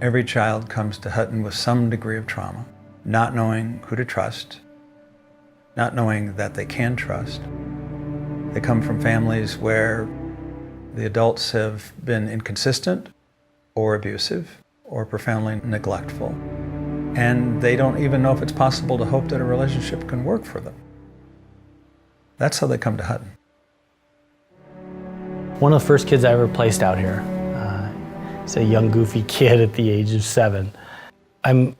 Every child comes to Hutton with some degree of trauma, not knowing who to trust, not knowing that they can trust. They come from families where the adults have been inconsistent or abusive or profoundly neglectful. And they don't even know if it's possible to hope that a relationship can work for them. That's how they come to Hutton. One of the first kids I ever placed out here, he's a young, goofy kid at the age of 7. I'm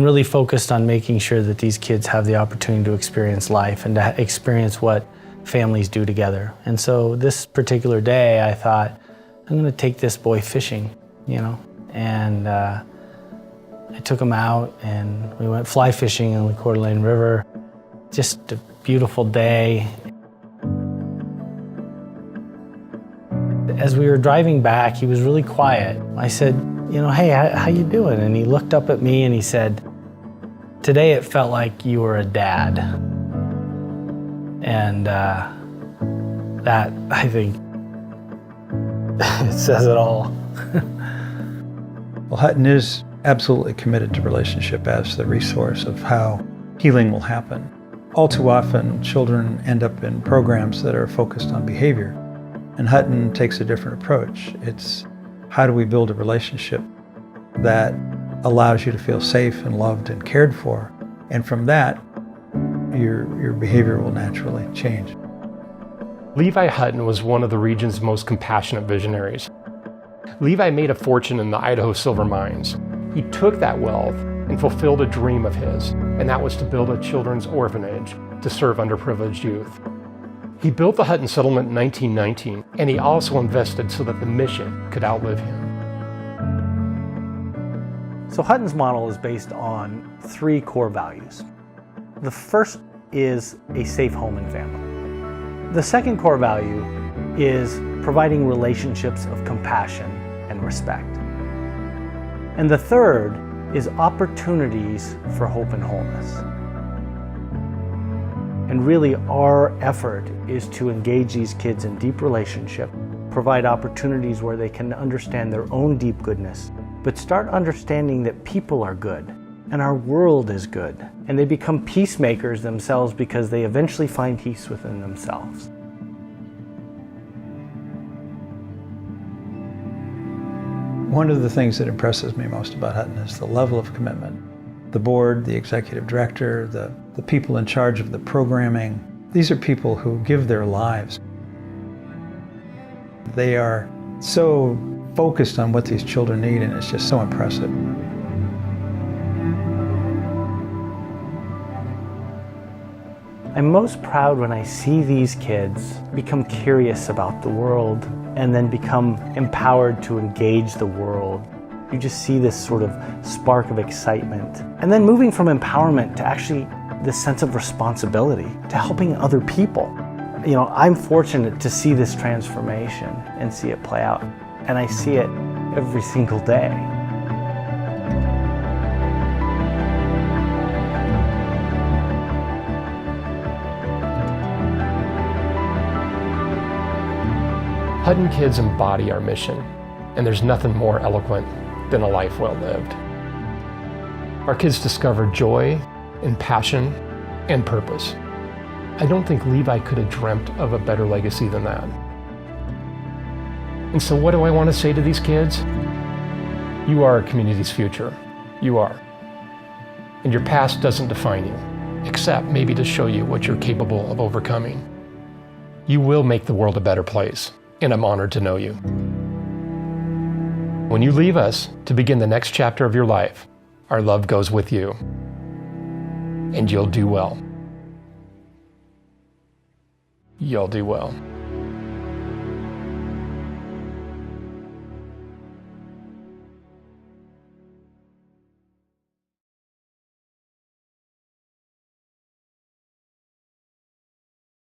really focused on making sure that these kids have the opportunity to experience life and to experience what families do together. And so this particular day, I thought, I'm gonna take this boy fishing, and I took him out and we went fly fishing in the Coeur d'Alene River. Just a beautiful day. As we were driving back, he was really quiet. I said, hey, how you doing? And he looked up at me and he said, today it felt like you were a dad. And that, I think, it says it all. Well, Hutton is absolutely committed to relationship as the resource of how healing will happen. All too often, children end up in programs that are focused on behavior, and Hutton takes a different approach. It's how do we build a relationship that allows you to feel safe and loved and cared for, and from that, your behavior will naturally change. Levi Hutton was one of the region's most compassionate visionaries. Levi made a fortune in the Idaho silver mines. He took that wealth and fulfilled a dream of his, and that was to build a children's orphanage to serve underprivileged youth. He built the Hutton settlement in 1919, and he also invested so that the mission could outlive him. So Hutton's model is based on 3 core values. The first is a safe home and family. The second core value is providing relationships of compassion and respect. And the third is opportunities for hope and wholeness. And really our effort is to engage these kids in deep relationship, provide opportunities where they can understand their own deep goodness, but start understanding that people are good and our world is good. And they become peacemakers themselves because they eventually find peace within themselves. One of the things that impresses me most about Hutton is the level of commitment. The board, the executive director, the people in charge of the programming, these are people who give their lives. They are so focused on what these children need, and it's just so impressive. I'm most proud when I see these kids become curious about the world and then become empowered to engage the world. You just see this sort of spark of excitement. And then moving from empowerment to actually this sense of responsibility, to helping other people. I'm fortunate to see this transformation and see it play out. And I see it every single day. Hutton kids embody our mission, and there's nothing more eloquent than a life well lived. Our kids discover joy and passion and purpose. I don't think Levi could have dreamt of a better legacy than that. And so what do I want to say to these kids? You are our community's future. You are. And your past doesn't define you, except maybe to show you what you're capable of overcoming. You will make the world a better place, and I'm honored to know you. When you leave us to begin the next chapter of your life, our love goes with you, and you'll do well. You'll do well.